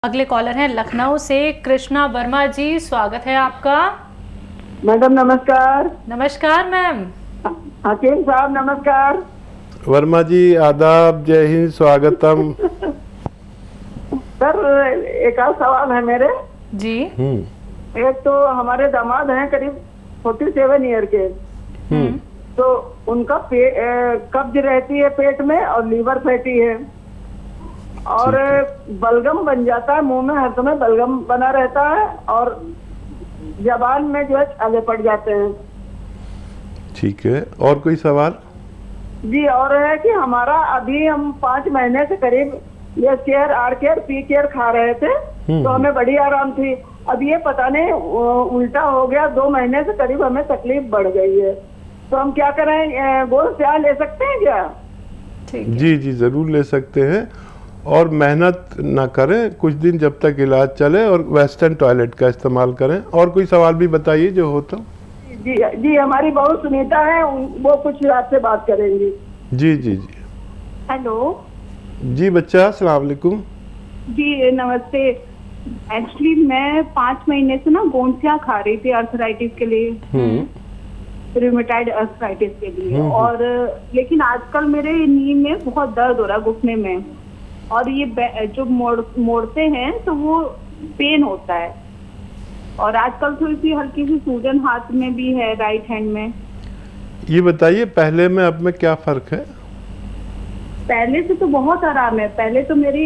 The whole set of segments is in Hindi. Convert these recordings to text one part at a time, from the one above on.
अगले कॉलर हैं लखनऊ से कृष्णा वर्मा जी, स्वागत है आपका। मैडम नमस्कार। नमस्कार मैम। हकीम साहब नमस्कार। वर्मा जी आदाब, जय हिंद, स्वागतम। सर एक और सवाल है मेरे जी। एक तो हमारे दामाद हैं करीब 47 ईयर के, तो उनका कब्ज रहती है पेट में और लीवर फैटी है और बलगम बन जाता है, मुंह में हर समय बलगम बना रहता है और जबान में जो है छाले पड़ जाते हैं। ठीक है, और कोई सवाल? जी, और है कि हमारा अभी हम 5 महीने से करीब ये care R care P care खा रहे थे तो हमें बड़ी आराम थी। अब ये पता नहीं उल्टा हो गया, 2 महीने से करीब हमें तकलीफ बढ़ गई है, तो हम क्या करें? गोश्त क्या ले सकते हैं क्या? जी जी जरूर ले सकते हैं, और मेहनत ना करें कुछ दिन जब तक इलाज चले, और वेस्टर्न टॉयलेट का इस्तेमाल करें। और कोई सवाल भी बताइए जो हो तो। जी जी, हमारी बहू सुनीता है, वो कुछ आपसे बात करेंगी। जी जी जी। हेलो जी बच्चा, अस्सलाम वालेकुम। जी नमस्ते। एक्चुअली मैं 5 महीने से ना गोंसिया खा रही थी अर्थराइटिस के लिए, रूमेटाइड अर्थराइटिस के लिए, और लेकिन आजकल मेरे नी में बहुत दर्द हो रहा है, घुटने में, और ये जो मोड़ते हैं तो वो पेन होता है, और आजकल थोड़ी सी हल्की सी सूजन हाथ में भी है, राइट हैंड में। ये बताइए पहले में अब में क्या फर्क है? पहले से तो बहुत आराम है। पहले तो मेरी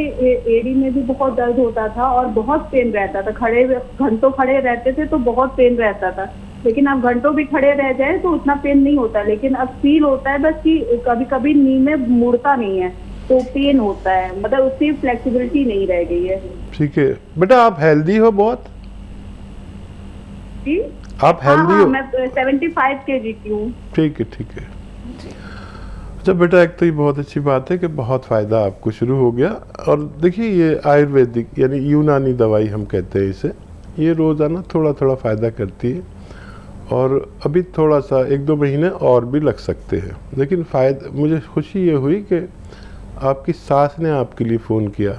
एड़ी में भी बहुत दर्द होता था और बहुत पेन रहता था, घंटों खड़े रहते थे तो बहुत पेन रहता था, लेकिन अब घंटों भी खड़े रह जाए तो उतना पेन नहीं होता, लेकिन अब फील होता है बस कि कभी कभी नी में मुड़ता नहीं है तो पेन होता है, मतलब उसकी फ्लेक्सिबिलिटी नहीं रह गई है। ठीक है बेटा, आप हेल्दी हो बहुत? जी आप हेल्दी हो? मैं 75 kg की हूँ। ठीक है ठीक है। अच्छा बेटा, एक तो ये बहुत अच्छी बात है कि बहुत फ़ायदा आपको शुरू हो गया। और देखिए ये आयुर्वेदिक यानी यूनानी दवाई हम कहते हैं इसे, ये रोज़ाना थोड़ा थोड़ा फ़ायदा करती है, और अभी थोड़ा सा 1-2 महीने और भी लग सकते हैं, लेकिन फ़ायदा मुझे खुशी ये हुई कि आपकी सास ने आपके लिए फ़ोन किया।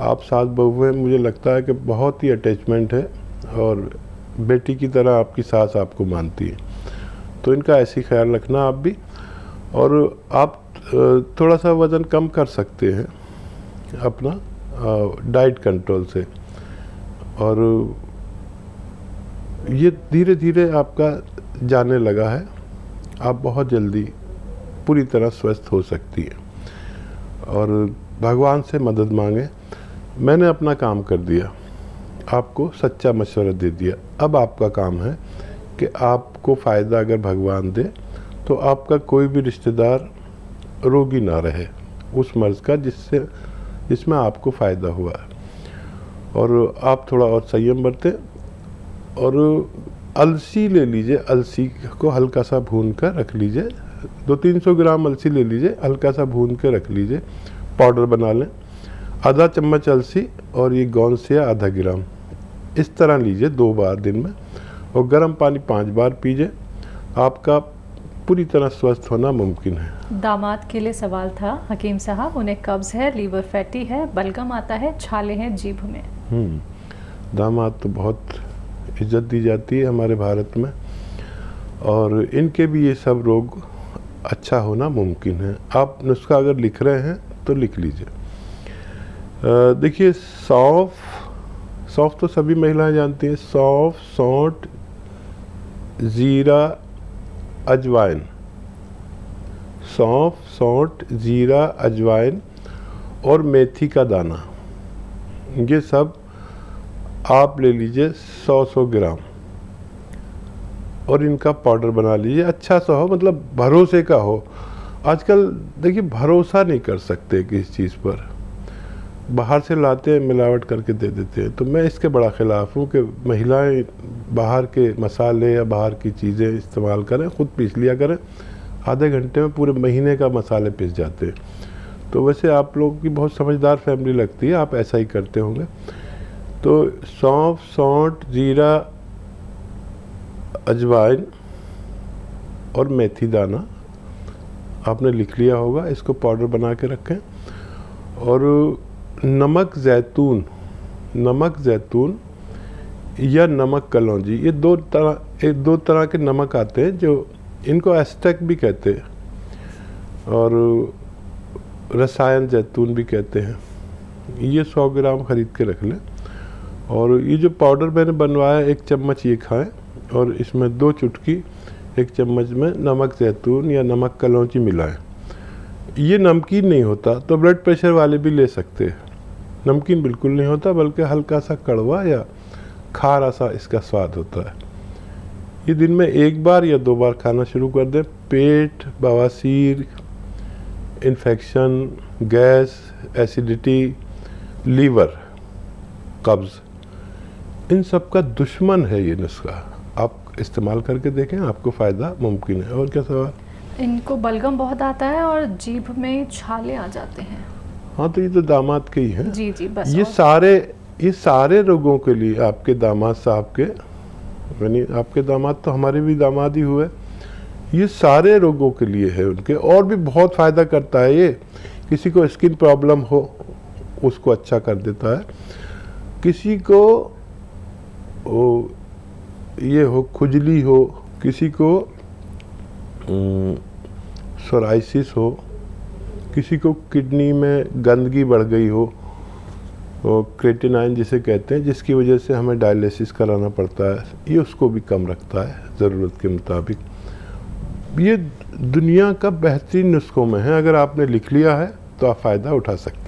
आप सास बहू हैं, मुझे लगता है कि बहुत ही अटैचमेंट है और बेटी की तरह आपकी सास आपको मानती है, तो इनका ऐसी ख्याल रखना आप भी। और आप थोड़ा सा वज़न कम कर सकते हैं अपना डाइट कंट्रोल से, और ये धीरे धीरे आपका जाने लगा है, आप बहुत जल्दी पूरी तरह स्वस्थ हो सकती है, और भगवान से मदद मांगे। मैंने अपना काम कर दिया, आपको सच्चा मशवरा दे दिया। अब आपका काम है कि आपको फ़ायदा अगर भगवान दे तो आपका कोई भी रिश्तेदार रोगी ना रहे उस मर्ज़ का जिसमें आपको फ़ायदा हुआ है, और आप थोड़ा और संयम बरतें। और अलसी ले लीजिए, अलसी को हल्का सा भून कर रख लीजिए, 200-300 ग्राम अलसी ले लीजिए, हल्का सा भून के रख लीजिए, पाउडर बना लें। आधा चम्मच अलसी और ये गोंसिया आधा ग्राम, इस तरह लीजिए 2 बार दिन में, और गर्म पानी 5 बार पीजिए। आपका पूरी तरह स्वस्थ होना मुमकिन है। दामाद के लिए सवाल था हकीम साहब, उन्हें कब्ज है, लीवर फैटी है, बलगम आता है, छाले हैं जीभ में। दामाद तो बहुत इज्जत दी जाती है हमारे भारत में, और इनके भी ये सब रोग अच्छा होना मुमकिन है। आप नुस्खा अगर लिख रहे हैं तो लिख लीजिए। देखिए सौंफ तो सभी महिलाएं जानती हैं। सौंफ, सौंठ, ज़ीरा, अजवाइन, सौंफ, सौंठ, ज़ीरा, अजवाइन और मेथी का दाना, ये सब आप ले लीजिए 100 ग्राम, और इनका पाउडर बना लीजिए। अच्छा सा हो, मतलब भरोसे का हो। आजकल देखिए भरोसा नहीं कर सकते किसी चीज़ पर, बाहर से लाते हैं मिलावट करके दे देते हैं। तो मैं इसके बड़ा ख़िलाफ़ हूँ कि महिलाएं बाहर के मसाले या बाहर की चीज़ें इस्तेमाल करें, ख़ुद पीस लिया करें। आधे घंटे में पूरे महीने का मसाले पिस जाते हैं। तो वैसे आप लोगों की बहुत समझदार फैमिली लगती है, आप ऐसा ही करते होंगे। तो सौंफ, सौंठ, ज़ीरा, अजवाइन और मेथी दाना आपने लिख लिया होगा, इसको पाउडर बना के रखें। और नमक, जैतून नमक जैतून या नमक कलौंजी, ये दो तरह के नमक आते हैं, जो इनको एस्टेक भी कहते हैं और रसायन जैतून भी कहते हैं। ये 100 ग्राम खरीद के रख लें। और ये जो पाउडर मैंने बनवाया 1 चम्मच ये खाएं, और इसमें 2 चुटकी 1 चम्मच में नमक जैतून या नमक कलौंजी मिलाएं। ये नमकीन नहीं होता, तो ब्लड प्रेशर वाले भी ले सकते हैं। नमकीन बिल्कुल नहीं होता, बल्कि हल्का सा कड़वा या खारा सा इसका स्वाद होता है। ये दिन में 1 बार या 2 बार खाना शुरू कर दें। पेट, बवासीर, इन्फेक्शन, गैस, एसिडिटी, लीवर, कब्ज़, इन सब का दुश्मन है ये नुस्खा। आप इस्तेमाल करके देखें, आपको फ़ायदा मुमकिन है। और क्या सवाल? इनको बलगम बहुत आता है और जीभ में छाले आ जाते हैं। हाँ, तो ये तो दामाद के ही हैं। जी जी, बस। ये सारे रोगों के लिए आपके दामाद साहब के, यानी आपके दामाद तो हमारे भी दामाद ही हुए, ये सारे रोगों के लिए है उनके। और भी बहुत फ़ायदा करता है ये। किसी को स्किन प्रॉब्लम हो उसको अच्छा कर देता है, किसी को ये हो खुजली हो, किसी को सोराइसिस हो, किसी को किडनी में गंदगी बढ़ गई हो, क्रेटिनाइन जिसे कहते हैं, जिसकी वजह से हमें डायलिसिस कराना पड़ता है, ये उसको भी कम रखता है ज़रूरत के मुताबिक। ये दुनिया का बेहतरीन नुस्खों में है। अगर आपने लिख लिया है तो आप फ़ायदा उठा सकते हैं।